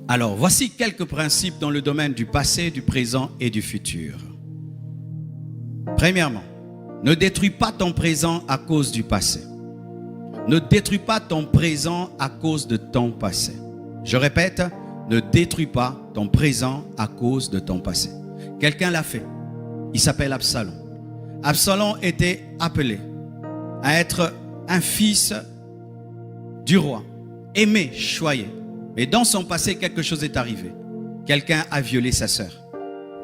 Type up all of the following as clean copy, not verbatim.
Alors, voici quelques principes dans le domaine du passé, du présent et du futur. Premièrement, ne détruis pas ton présent à cause du passé. Ne détruis pas ton présent à cause de ton passé. Je répète, ne détruis pas ton présent à cause de ton passé. Quelqu'un l'a fait. Il s'appelle Absalom. Absalom était appelé à être un fils du roi, aimé, choyé. Mais dans son passé, quelque chose est arrivé. Quelqu'un a violé sa sœur.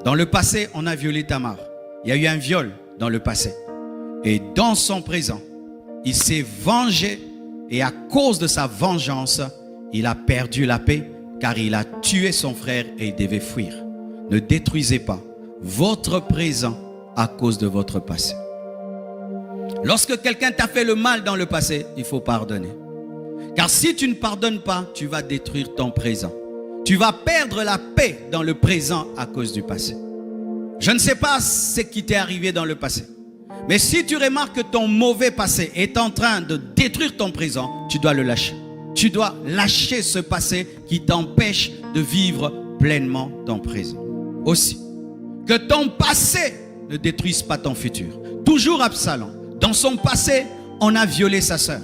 Dans le passé, on a violé Tamar. Il y a eu un viol dans le passé. Et dans son présent, il s'est vengé. Et à cause de sa vengeance, il a perdu la paix, car il a tué son frère et il devait fuir. Ne détruisez pas votre présent à cause de votre passé. Lorsque quelqu'un t'a fait le mal dans le passé, il faut pardonner. Car si tu ne pardonnes pas, tu vas détruire ton présent. Tu vas perdre la paix dans le présent à cause du passé. Je ne sais pas ce qui t'est arrivé dans le passé. Mais si tu remarques que ton mauvais passé est en train de détruire ton présent, tu dois le lâcher. Tu dois lâcher ce passé qui t'empêche de vivre pleinement ton présent. Aussi, que ton passé ne détruise pas ton futur. Toujours Absalom. Dans son passé, on a violé sa sœur.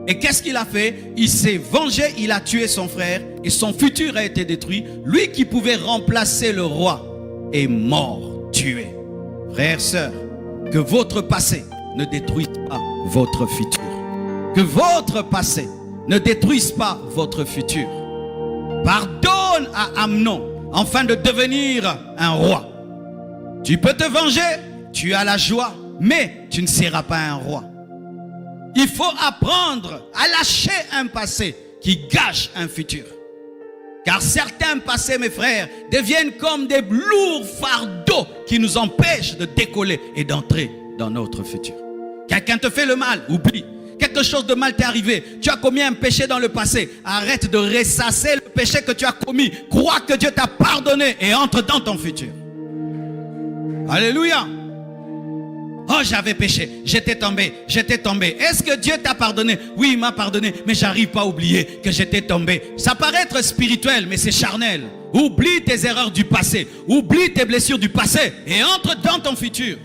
Et qu'est-ce qu'il a fait? Il s'est vengé, il a tué son frère et son futur a été détruit. Lui qui pouvait remplacer le roi est mort, tué. Frères, sœurs, que votre passé ne détruise pas votre futur. Que votre passé ne détruise pas votre futur. Pardonne à Amnon afin de devenir un roi. Tu peux te venger, tu as la joie, mais tu ne seras pas un roi. Il faut apprendre à lâcher un passé qui gâche un futur. Car certains passés, mes frères, deviennent comme des lourds fardeaux qui nous empêchent de décoller et d'entrer dans notre futur. Quelqu'un te fait le mal, oublie. Quelque chose de mal t'est arrivé. Tu as commis un péché dans le passé. Arrête de ressasser le péché que tu as commis. Crois que Dieu t'a pardonné et entre dans ton futur. Alléluia. Oh, j'avais péché, j'étais tombé. Est-ce que Dieu t'a pardonné? Oui, il m'a pardonné, mais j'arrive pas à oublier que j'étais tombé. Ça paraît être spirituel, mais c'est charnel. Oublie tes erreurs du passé, oublie tes blessures du passé et entre dans ton futur.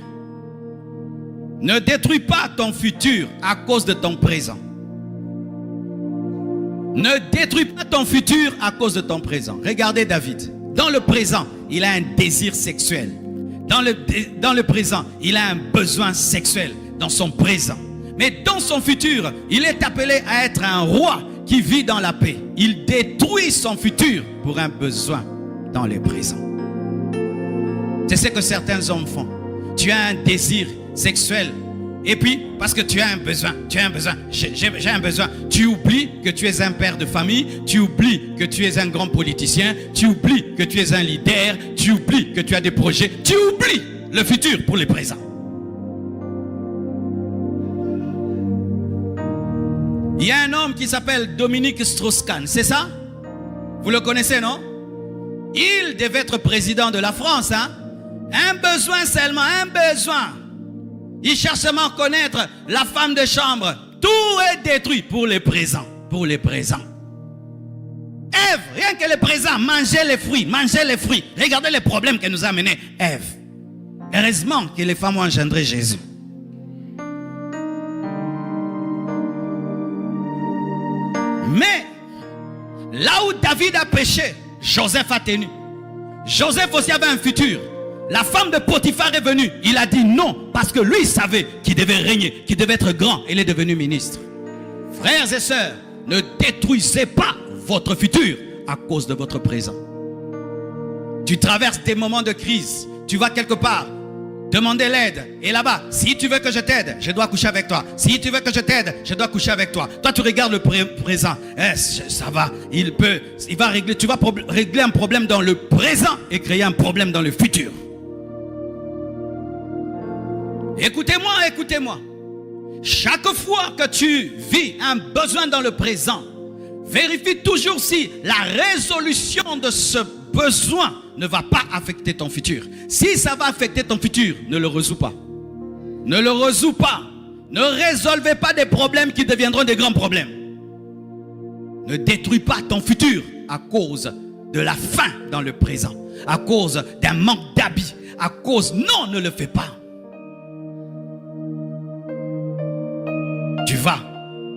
Ne détruis pas ton futur à cause de ton présent. Ne détruis pas ton futur à cause de ton présent. Regardez David. Dans le présent, il a un désir sexuel. Dans le présent, il a un besoin sexuel dans son présent. Mais dans son futur, il est appelé à être un roi qui vit dans la paix. Il détruit son futur pour un besoin dans le présent. C'est ce que certains hommes font. Tu as un désir sexuel et puis parce que tu as un besoin, j'ai un besoin. Tu oublies que tu es un père de famille, tu oublies que tu es un grand politicien, tu oublies que tu es un leader, tu oublies que tu as des projets, tu oublies le futur pour le présent. Il y a un homme qui s'appelle Dominique Strauss-Kahn, c'est ça? Vous le connaissez, non? Il devait être président de la France, hein? Un besoin seulement, un besoin. Il cherche seulement à connaître la femme de chambre. Tout est détruit pour les présents. Pour les présents. Ève, rien que les présents, mangez les fruits, mangez les fruits. Regardez les problèmes qu'elle nous a amenés, Ève. Heureusement que les femmes ont engendré Jésus. Mais, là où David a péché, Joseph a tenu. Joseph aussi avait un futur. La femme de Potiphar est venue. Il a dit non parce que lui il savait qu'il devait régner, qu'il devait être grand. Il est devenu ministre. Frères et sœurs, ne détruisez pas votre futur à cause de votre présent. Tu traverses des moments de crise. Tu vas quelque part demander l'aide. Et là-bas, si tu veux que je t'aide, je dois coucher avec toi. Si tu veux que je t'aide, je dois coucher avec toi. Toi, tu regardes le présent. Ça va. Tu vas régler un problème dans le présent et créer un problème dans le futur. Écoutez-moi, écoutez-moi. Chaque fois que tu vis un besoin dans le présent, vérifie toujours si la résolution de ce besoin ne va pas affecter ton futur. Si ça va affecter ton futur, ne le résous pas. Ne le résous pas. Ne résolvez pas des problèmes qui deviendront des grands problèmes. Ne détruis pas ton futur à cause de la faim dans le présent, à cause d'un manque d'habits, à cause... Non, ne le fais pas. Tu vas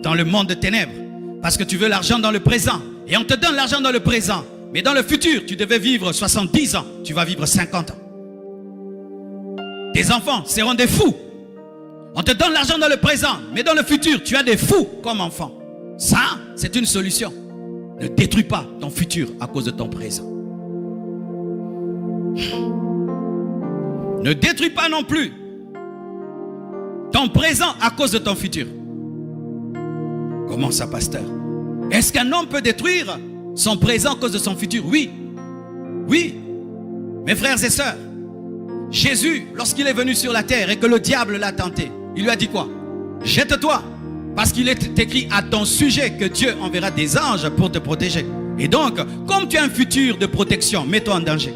dans le monde de ténèbres parce que tu veux l'argent dans le présent. Et on te donne l'argent dans le présent. Mais dans le futur, tu devais vivre 70 ans. Tu vas vivre 50 ans. Tes enfants seront des fous. On te donne l'argent dans le présent. Mais dans le futur, tu as des fous comme enfants. Ça, c'est une solution. Ne détruis pas ton futur à cause de ton présent. Ne détruis pas non plus ton présent à cause de ton futur. Comment ça, pasteur? Est-ce qu'un homme peut détruire son présent à cause de son futur? Oui. Oui. Mes frères et sœurs, Jésus, lorsqu'il est venu sur la terre et que le diable l'a tenté, il lui a dit quoi? Jette-toi, parce qu'il est écrit à ton sujet que Dieu enverra des anges pour te protéger. Et donc, comme tu as un futur de protection, mets-toi en danger.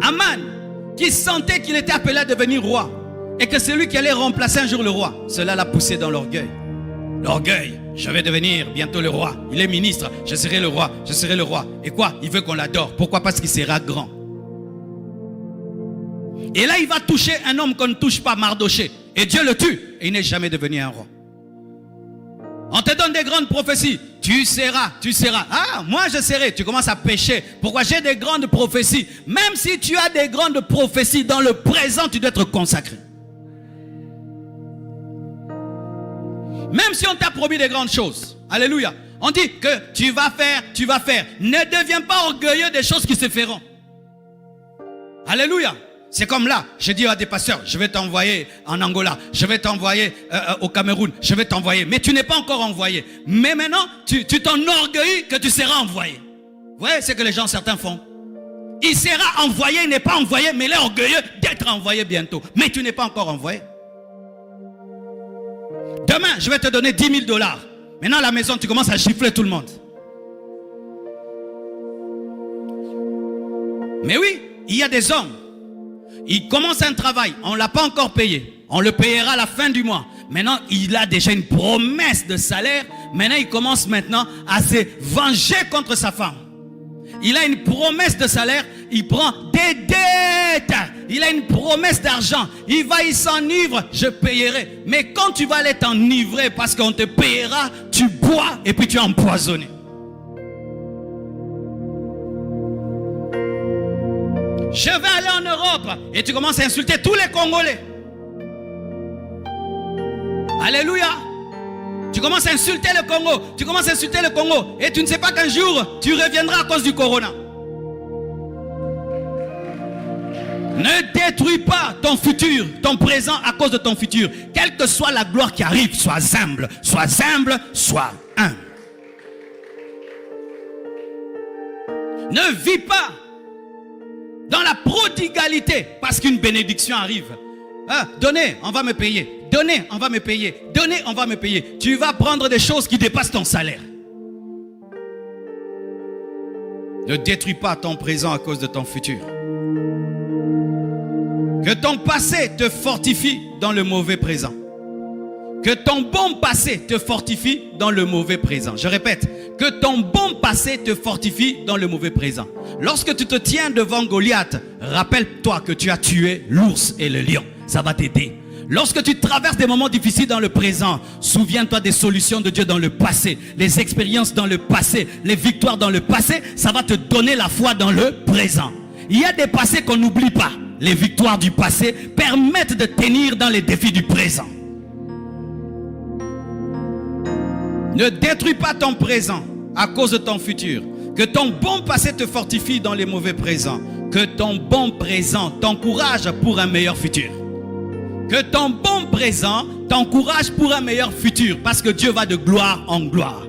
Aman, qui sentait qu'il était appelé à devenir roi, et que c'est lui qui allait remplacer un jour le roi, cela l'a poussé dans l'orgueil. L'orgueil, je vais devenir bientôt le roi. Il est ministre, je serai le roi, je serai le roi. Et quoi? Il veut qu'on l'adore. Pourquoi? Parce qu'il sera grand. Et là, il va toucher un homme qu'on ne touche pas, Mardoché. Et Dieu le tue. Et il n'est jamais devenu un roi. On te donne des grandes prophéties. Tu seras, tu seras. Ah, moi je serai. Tu commences à pécher. Pourquoi? J'ai des grandes prophéties. Même si tu as des grandes prophéties, dans le présent, tu dois être consacré. Même si on t'a promis des grandes choses. Alléluia. On dit que tu vas faire, tu vas faire. Ne deviens pas orgueilleux des choses qui se feront. Alléluia. C'est comme là, je dis à des pasteurs, je vais t'envoyer en Angola, je vais t'envoyer au Cameroun, je vais t'envoyer. Mais tu n'es pas encore envoyé. Mais maintenant, tu t'enorgueillis que tu seras envoyé. Vous voyez ce que les gens certains font? Il sera envoyé, il n'est pas envoyé, mais il est orgueilleux d'être envoyé bientôt. Mais tu n'es pas encore envoyé. Demain, je vais te donner 10 000 $. Maintenant, à la maison, tu commences à gifler tout le monde. Mais oui, il y a des hommes. Il commence un travail, on ne l'a pas encore payé. On le payera à la fin du mois. Maintenant, il a déjà une promesse de salaire. Maintenant, il commence maintenant à se venger contre sa femme. Il a une promesse de salaire, il prend des dettes. Il a une promesse d'argent. Il va, il s'enivre, je payerai. Mais quand tu vas aller t'enivrer parce qu'on te payera, tu bois et puis tu es empoisonné. Je vais aller en Europe et tu commences à insulter tous les Congolais. Alléluia. Tu commences à insulter le Congo. Tu commences à insulter le Congo. Et tu ne sais pas qu'un jour, tu reviendras à cause du corona. Ne détruis pas ton futur, ton présent à cause de ton futur. Quelle que soit la gloire qui arrive, sois humble. Sois humble, sois humble. Ne vis pas dans la prodigalité parce qu'une bénédiction arrive. Ah, donnez, on va me payer. Donnez, on va me payer. Donnez, on va me payer. Tu vas prendre des choses qui dépassent ton salaire. Ne détruis pas ton présent à cause de ton futur. Que ton passé te fortifie dans le mauvais présent. Que ton bon passé te fortifie dans le mauvais présent. Je répète, que ton bon passé te fortifie dans le mauvais présent. Lorsque tu te tiens devant Goliath, rappelle-toi que tu as tué l'ours et le lion. Ça va t'aider. Lorsque tu traverses des moments difficiles dans le présent, souviens-toi des solutions de Dieu dans le passé, les expériences dans le passé, les victoires dans le passé. Ça va te donner la foi dans le présent. Il y a des passés qu'on n'oublie pas. Les victoires du passé permettent de tenir dans les défis du présent. Ne détruis pas ton présent à cause de ton futur. Que ton bon passé te fortifie dans les mauvais présents. Que ton bon présent t'encourage pour un meilleur futur. Que ton bon présent t'encourage pour un meilleur futur. Parce que Dieu va de gloire en gloire.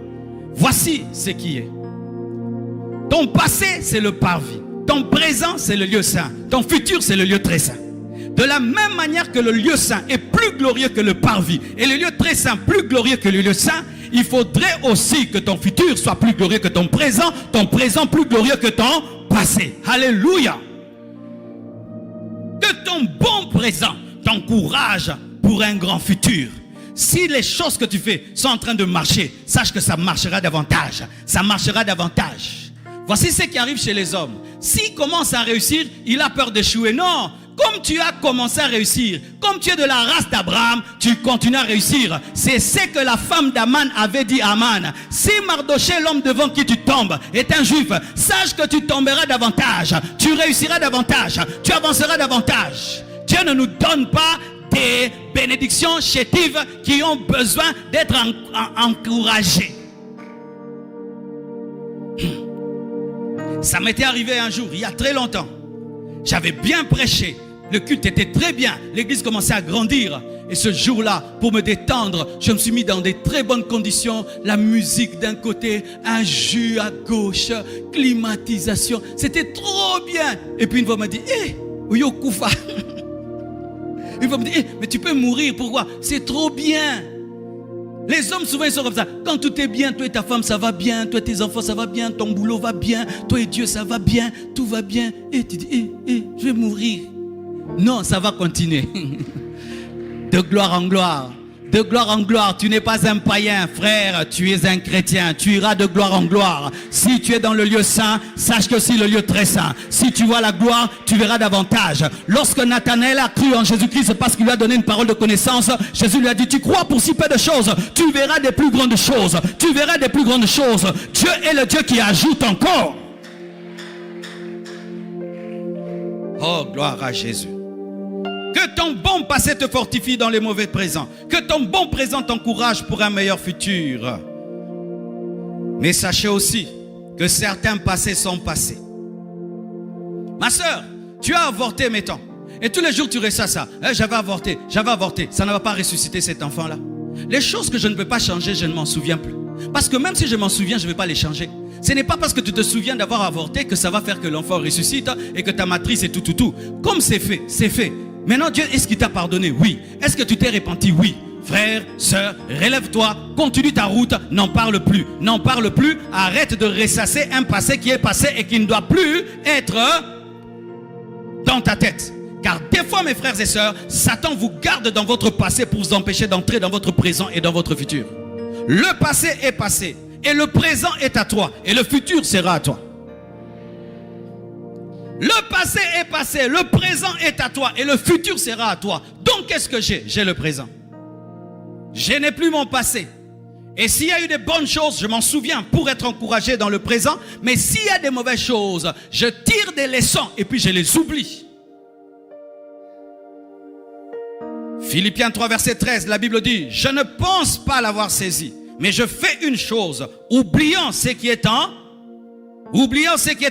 Voici ce qui est. Ton passé, c'est le parvis. Ton présent, c'est le lieu saint. Ton futur, c'est le lieu très saint. De la même manière que le lieu saint est plus glorieux que le parvis, et le lieu très saint plus glorieux que le lieu saint, il faudrait aussi que ton futur soit plus glorieux que ton présent plus glorieux que ton passé. Alléluia. Que ton bon présent t'encourage pour un grand futur. Si les choses que tu fais sont en train de marcher, sache que ça marchera davantage. Ça marchera davantage. Voici ce qui arrive chez les hommes. S'il commence à réussir, il a peur d'échouer. Non, comme tu as commencé à réussir, comme tu es de la race d'Abraham, tu continues à réussir. C'est ce que la femme d'Aman avait dit à Aman. Si Mardoché, l'homme devant qui tu tombes, est un juif, sache que tu tomberas davantage. Tu réussiras davantage. Tu avanceras davantage. Dieu ne nous donne pas des bénédictions chétives qui ont besoin d'être encouragées. Ça m'était arrivé un jour, il y a très longtemps. J'avais bien prêché, le culte était très bien, l'église commençait à grandir. Et ce jour-là, pour me détendre, je me suis mis dans des très bonnes conditions. La musique d'un côté, un jus à gauche, climatisation. C'était trop bien. Et puis une fois, on m'a dit, Oyo Koufa. Une fois, on m'a dit, mais tu peux mourir, pourquoi? C'est trop bien. Les hommes souvent ils sont comme ça. Quand tout est bien, toi et ta femme ça va bien, toi et tes enfants ça va bien, ton boulot va bien, toi et Dieu ça va bien, tout va bien. Et tu dis, je vais mourir. Non, ça va continuer. De gloire en gloire. De gloire en gloire, tu n'es pas un païen, frère, tu es un chrétien, tu iras de gloire en gloire. Si tu es dans le lieu saint, sache que c'est le lieu très saint. Si tu vois la gloire, tu verras davantage. Lorsque Nathanaël a cru en Jésus-Christ parce qu'il lui a donné une parole de connaissance, Jésus lui a dit, tu crois pour si peu de choses, tu verras des plus grandes choses. Tu verras des plus grandes choses. Dieu est le Dieu qui ajoute encore. Oh, gloire à Jésus. Que ton bon passé te fortifie dans les mauvais présents. Que ton bon présent t'encourage pour un meilleur futur. Mais sachez aussi que certains passés sont passés. Ma soeur, tu as avorté, mettons. Et tous les jours tu ressens ça. J'avais avorté. Ça ne va pas ressusciter cet enfant-là. Les choses que je ne peux pas changer, je ne m'en souviens plus. Parce que même si je m'en souviens, je ne vais pas les changer. Ce n'est pas parce que tu te souviens d'avoir avorté que ça va faire que l'enfant ressuscite et que ta matrice est tout. Comme c'est fait, c'est fait. Maintenant, Dieu, est-ce qu'il t'a pardonné? Oui. Est-ce que tu t'es repenti? Oui. Frère, sœur, relève-toi, continue ta route, n'en parle plus. N'en parle plus, arrête de ressasser un passé qui est passé et qui ne doit plus être dans ta tête. Car des fois, mes frères et sœurs, Satan vous garde dans votre passé pour vous empêcher d'entrer dans votre présent et dans votre futur. Le passé est passé et le présent est à toi et le futur sera à toi. Le passé est passé, le présent est à toi et le futur sera à toi. Donc qu'est-ce que j'ai? J'ai le présent. Je n'ai plus mon passé. Et s'il y a eu des bonnes choses, je m'en souviens pour être encouragé dans le présent. Mais s'il y a des mauvaises choses, je tire des leçons et puis je les oublie. Philippiens 3 verset 13, la Bible dit, je ne pense pas l'avoir saisi, mais je fais une chose, oubliant ce qui est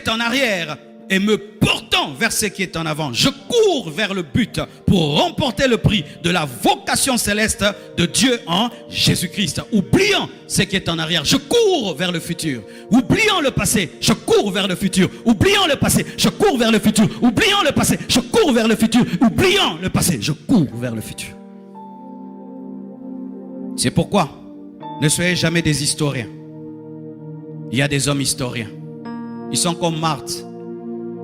en arrière et me portant vers ce qui est en avant. Je cours vers le but pour remporter le prix de la vocation céleste de Dieu en Jésus-Christ. Oubliant ce qui est en arrière, je cours vers le futur. Oubliant le passé, je cours vers le futur. Oubliant le passé, je cours vers le futur. Oubliant le passé, je cours vers le futur. Oubliant le passé, je cours vers le futur. C'est pourquoi ne soyez jamais des historiens. Il y a des hommes historiens. Ils sont comme Marthe.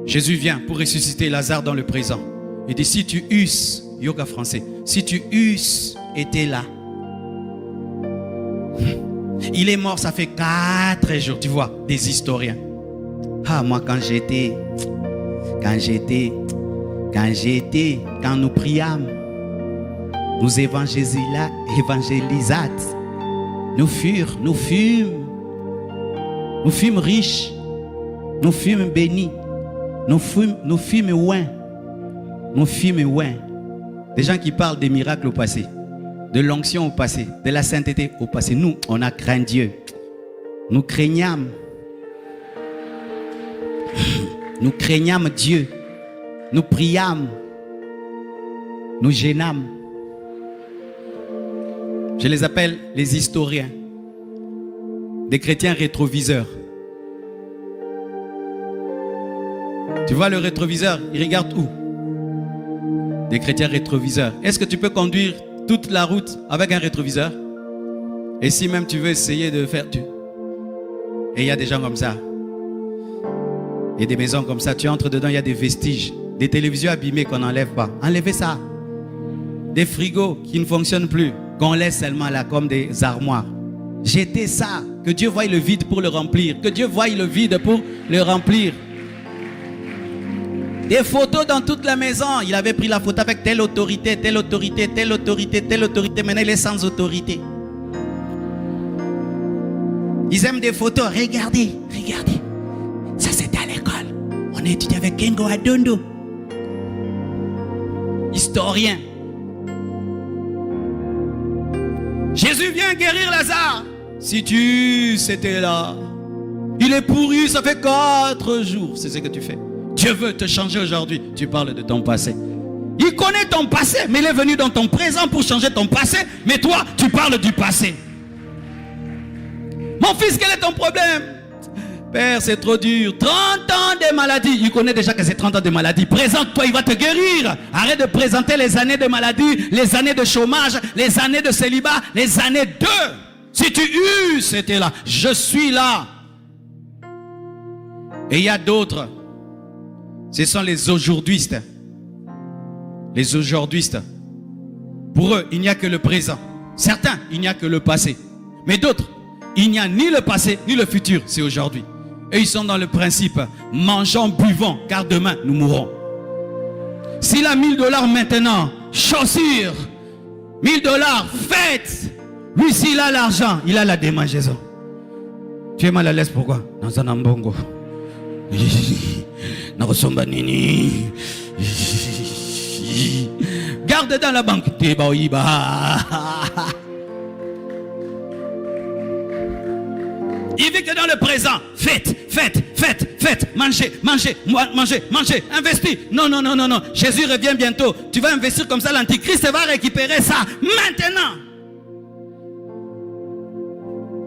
Jésus vient pour ressusciter Lazare dans le présent. Il dit, si tu eusses, yoga français, si tu eusses été là. Il est mort, ça fait 4 jours, tu vois, des historiens. Ah, moi quand nous priâmes, nous évangélisâmes, nous fûmes riches, nous fûmes bénis. Nous fûmes loin. Des gens qui parlent des miracles au passé, de l'onction au passé, de la sainteté au passé. Nous, on a craint Dieu. Nous craignâmes. Nous craignâmes Dieu. Nous priâmes. Nous gênâmes. Je les appelle les historiens. Des chrétiens rétroviseurs. Tu vois le rétroviseur, il regarde où? Des chrétiens rétroviseurs. Est-ce que tu peux conduire toute la route avec un rétroviseur? Et si même tu veux essayer de faire... Et il y a des gens comme ça. Il y a des maisons comme ça. Tu entres dedans, il y a des vestiges. Des télévisions abîmées qu'on n'enlève pas. Enlevez ça. Des frigos qui ne fonctionnent plus. qu'on laisse seulement là comme des armoires. Jetez ça, que Dieu voie le vide pour le remplir, que Dieu voie le vide pour le remplir. Des photos dans toute la maison. Il avait pris la photo avec telle autorité, telle autorité, telle autorité, telle autorité. Maintenant, il est sans autorité. Ils aiment des photos. Regardez, regardez. Ça, c'était à l'école. On a étudié avec Kengo Adondo. Historien. Jésus vient guérir Lazare. Si tu étais là. Il est pourri, ça fait 4 jours. C'est ce que tu fais. Dieu veut te changer aujourd'hui. Tu parles de ton passé. Il connaît ton passé, mais il est venu dans ton présent pour changer ton passé. Mais toi, tu parles du passé. Mon fils, quel est ton problème? Père, c'est trop dur. 30 ans de maladie. Il connaît déjà que c'est 30 ans de maladie. Présente-toi, il va te guérir. Arrête de présenter les années de maladie, les années de chômage, les années de célibat, les années de... Si tu c'était là. Je suis là. Et il y a d'autres. Ce sont les aujourd'hui-istes. Les aujourd'hui-istes. Pour eux, il n'y a que le présent. Certains, il n'y a que le passé. Mais d'autres, il n'y a ni le passé, ni le futur. C'est aujourd'hui. Et ils sont dans le principe, mangeons, buvons, car demain, nous mourrons. S'il a $1000 maintenant, chaussures, $1000, fêtes. Lui, s'il a l'argent, il a la démangeaison. Tu es mal à l'aise, pourquoi? Dans un ambongo. Garde dans la banque. Il vit que dans le présent. Faites. Mangez. Investis. Non. Jésus revient bientôt. Tu vas investir comme ça. L'Antichrist va récupérer ça. Maintenant.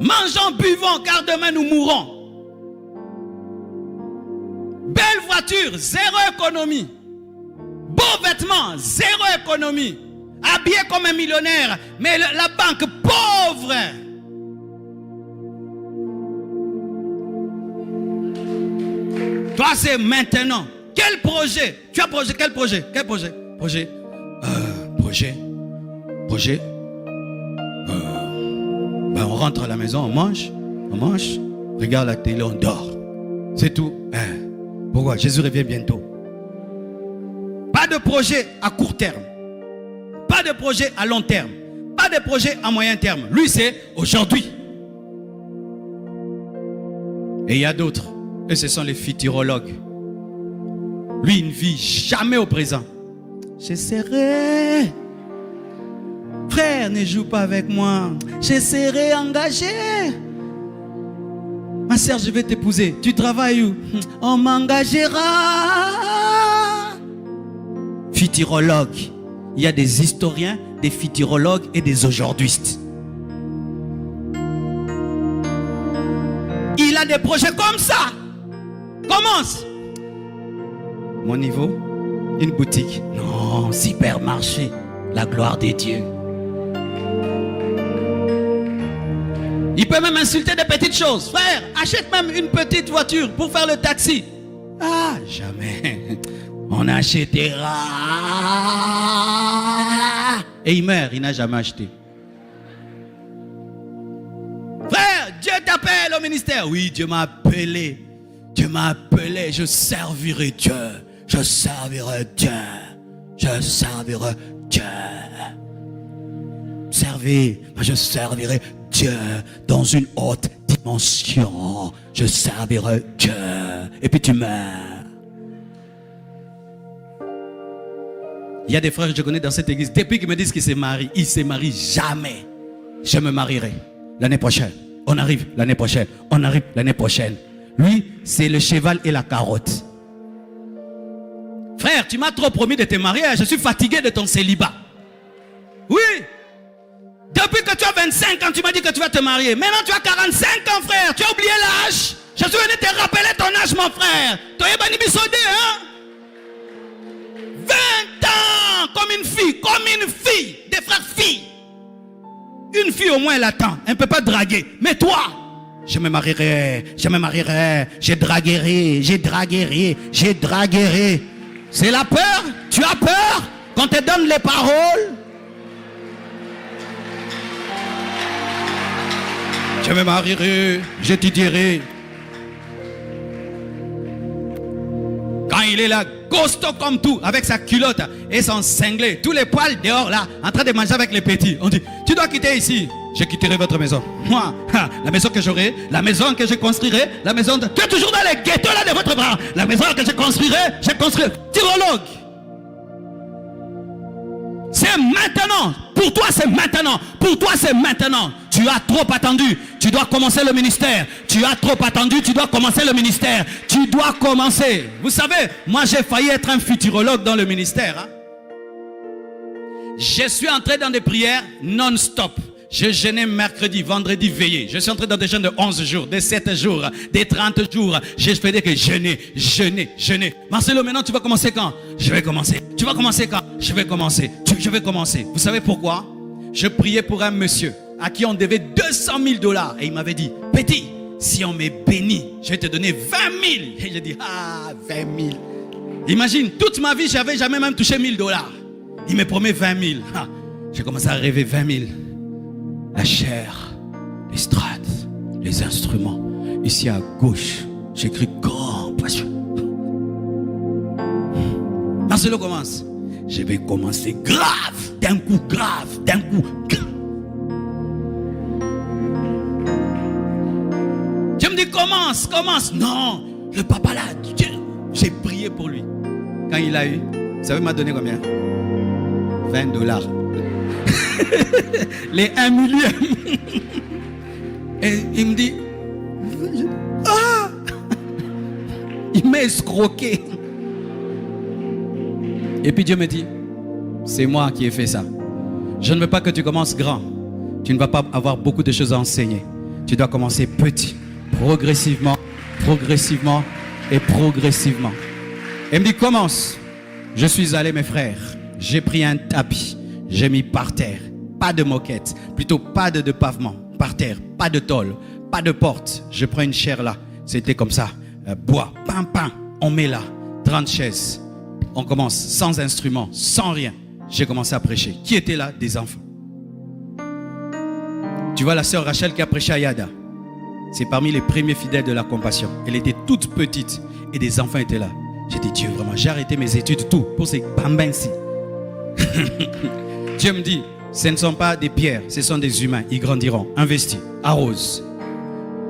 Mangeons, buvons, car demain nous mourrons. Belle voiture, 0 économie. Beaux vêtements, 0 économie. Habillé comme un millionnaire, mais la banque pauvre. Toi, c'est maintenant. Quel projet? Tu as projet? Quel projet? Quel projet? Projet. On rentre à la maison, on mange, regarde la télé, on dort. C'est tout. Pourquoi? Jésus revient bientôt. Pas de projet à court terme. Pas de projet à long terme. Pas de projet à moyen terme. Lui, c'est aujourd'hui. Et il y a d'autres. Et ce sont les futurologues. Lui, il ne vit jamais au présent. Je serai... Frère, ne joue pas avec moi. Je serai engagé. Ma sœur, je vais t'épouser. Tu travailles où? On m'engagera. Futurologue. Il y a des historiens, des futurologues et des aujourd'hui-istes. Il a des projets comme ça. Commence. Mon niveau, une boutique. Non, supermarché. La gloire de Dieu. Il peut même insulter des petites choses. Frère, achète même une petite voiture pour faire le taxi. Ah, jamais. On achètera. Et il meurt, il n'a jamais acheté. Frère, Dieu t'appelle au ministère. Oui, Dieu m'a appelé. Dieu m'a appelé. Je servirai Dieu. Je servirai Dieu. Je servirai Dieu. Servez, je servirai Dieu dans une haute dimension. Je servirai Dieu. Et puis tu meurs. Il y a des frères que je connais dans cette église. Depuis qu'ils me disent qu'ils se marient, ils ne se marient jamais. Je me marierai l'année prochaine. On arrive l'année prochaine. On arrive l'année prochaine. Lui, c'est le cheval et la carotte. Frère, tu m'as trop promis de te marier. Je suis fatigué de ton célibat. Oui. Depuis que tu as 25 ans, tu m'as dit que tu vas te marier. Maintenant, tu as 45 ans, frère. Tu as oublié l'âge. Je suis venu te rappeler ton âge, mon frère. Tu es banni bisodé, hein? 20 ans, comme une fille. Des frères filles. Une fille au moins, elle attend. Elle ne peut pas draguer. Mais toi, je me marierai. Je draguerai. C'est la peur. Tu as peur quand te donne les paroles. Je me marierai, j'étudierai. Quand il est là, costaud comme tout, avec sa culotte et son cinglé, tous les poils dehors là, en train de manger avec les petits. On dit, tu dois quitter ici. Je quitterai votre maison. Moi, la maison que j'aurai, la maison que je construirai, la maison de... Tu es toujours dans les ghettos là de votre bras. La maison que je construirai. Tyrologue. C'est maintenant. Pour toi, c'est maintenant. Pour toi, c'est maintenant. Tu as trop attendu. Tu dois commencer le ministère. Tu as trop attendu. Tu dois commencer le ministère. Tu dois commencer. Vous savez, moi, j'ai failli être un futurologue dans le ministère. Hein? Je suis entré dans des prières non-stop. Je jeûnais mercredi, vendredi, veillé. Je suis entré dans des jeûnes de 11 jours, de 7 jours, de 30 jours. Je faisais que jeûner. Marcelo, maintenant tu vas commencer quand? Je vais commencer. Tu vas commencer quand? Je vais commencer. Je vais commencer. Vous savez pourquoi? Je priais pour un monsieur à qui on devait 200 000 $. Et il m'avait dit, petit, si on m'est béni, je vais te donner 20 000. Et j'ai dit, 20 000. Imagine, toute ma vie, je n'avais jamais même touché 1 000 $. Il me promet 20 000. J'ai commencé à rêver 20 000. La chair, les strates, les instruments. Ici à gauche, j'écris grand passion. Marcelo commence. Je vais commencer grave, d'un coup. Je me dis commence. Non, le papa là, j'ai prié pour lui. Quand il a eu, vous savez, il m'a donné combien? 20 $. Les 1 millième. Et il me dit, il m'a escroqué. Et puis Dieu me dit, c'est moi qui ai fait ça. Je ne veux pas que tu commences grand. Tu ne vas pas avoir beaucoup de choses à enseigner. Tu dois commencer petit, progressivement. Et il me dit, commence. Je suis allé, mes frères. J'ai pris un tapis. J'ai mis par terre. Pas de moquette, plutôt pas de pavement, par terre, pas de tôle, pas de porte. Je prends une chaire là, c'était comme ça, bois, pain, on met là, 30 chaises. On commence sans instrument, sans rien. J'ai commencé à prêcher. Qui était là? Des enfants. Tu vois la sœur Rachel qui a prêché à Yada. C'est parmi les premiers fidèles de la compassion. Elle était toute petite et des enfants étaient là. J'ai dit, Dieu, vraiment, j'ai arrêté mes études, tout, pour ces bambins-ci. Dieu me dit, ce ne sont pas des pierres, ce sont des humains. Ils grandiront. Investis, arrose.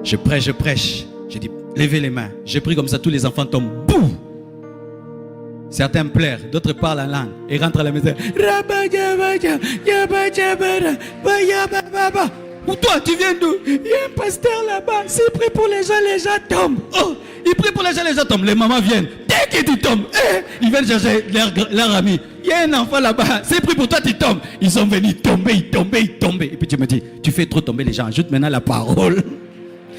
Je prêche. J'ai dit, levez les mains. J'ai pris comme ça, tous les enfants tombent. Boum! Certains pleurent, d'autres parlent en langue et rentrent à la maison. Ou toi, tu viens d'où? Il y a un pasteur là-bas. S'il prie pour les gens tombent. Oh, il prie pour les gens tombent. Les mamans viennent. Dès que tu tombes, ils viennent chercher leur ami. Il y a un enfant là-bas. S'il prie pour toi, tu tombes. Ils sont venus tomber. Et puis tu me dis, tu fais trop tomber les gens. Ajoute maintenant la parole.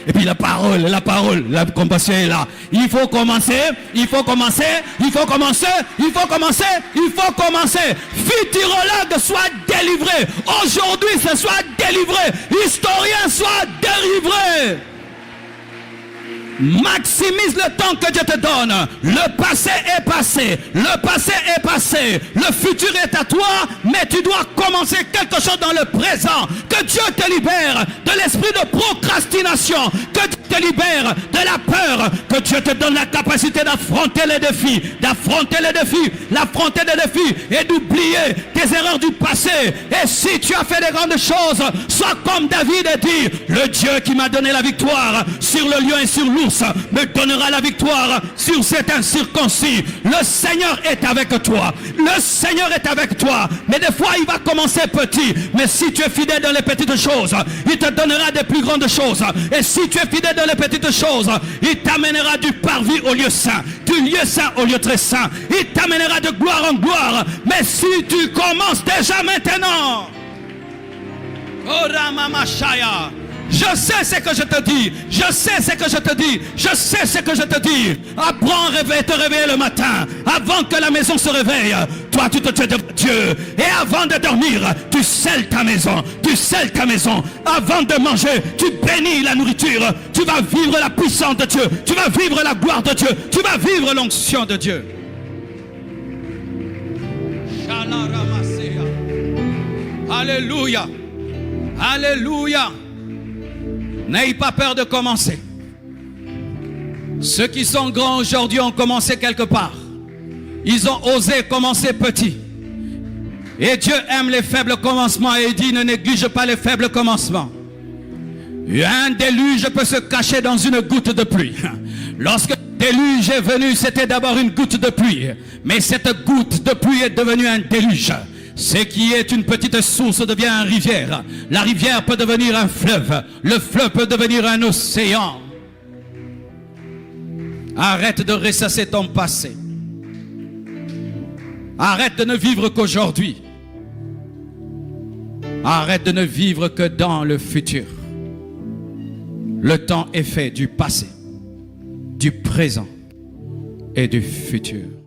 Et puis la parole, la compassion est là. Il faut commencer. Futurologue soit délivré. Aujourd'hui, ce soit délivré. Historien soit délivré. Maximise le temps que Dieu te donne. Le passé est passé. Le futur est à toi, mais tu dois commencer quelque chose dans le présent. Que Dieu te libère de l'esprit de procrastination. Que Dieu te libère de la peur. Que Dieu te donne la capacité d'affronter les défis. Et d'oublier tes erreurs du passé. Et si tu as fait des grandes choses, sois comme David et dis, le Dieu qui m'a donné la victoire sur le lion et sur l'ours me donnera la victoire sur cet incirconcis. Le Seigneur est avec toi. Mais des fois il va commencer petit. Mais si tu es fidèle dans les petites choses, il te donnera des plus grandes choses. Et si tu es fidèle dans les petites choses, il t'amènera du parvis au lieu saint, du lieu saint au lieu très saint. Il t'amènera de gloire en gloire. Mais si tu commences déjà maintenant, oh Ramamashaya, je sais ce que je te dis. Apprends à te réveiller le matin. Avant que la maison se réveille, toi tu te tiens devant Dieu. Et avant de dormir, tu scelles ta maison. Avant de manger, tu bénis la nourriture. Tu vas vivre la puissance de Dieu. Tu vas vivre la gloire de Dieu. Tu vas vivre l'onction de Dieu. Alléluia. N'ayez pas peur de commencer. Ceux qui sont grands aujourd'hui ont commencé quelque part. Ils ont osé commencer petit. Et Dieu aime les faibles commencements et il dit ne néglige pas les faibles commencements. Un déluge peut se cacher dans une goutte de pluie. Lorsque le déluge est venu, c'était d'abord une goutte de pluie. Mais cette goutte de pluie est devenue un déluge. Ce qui est une petite source devient une rivière. La rivière peut devenir un fleuve. Le fleuve peut devenir un océan. Arrête de ressasser ton passé. Arrête de ne vivre qu'aujourd'hui. Arrête de ne vivre que dans le futur. Le temps est fait du passé, du présent et du futur.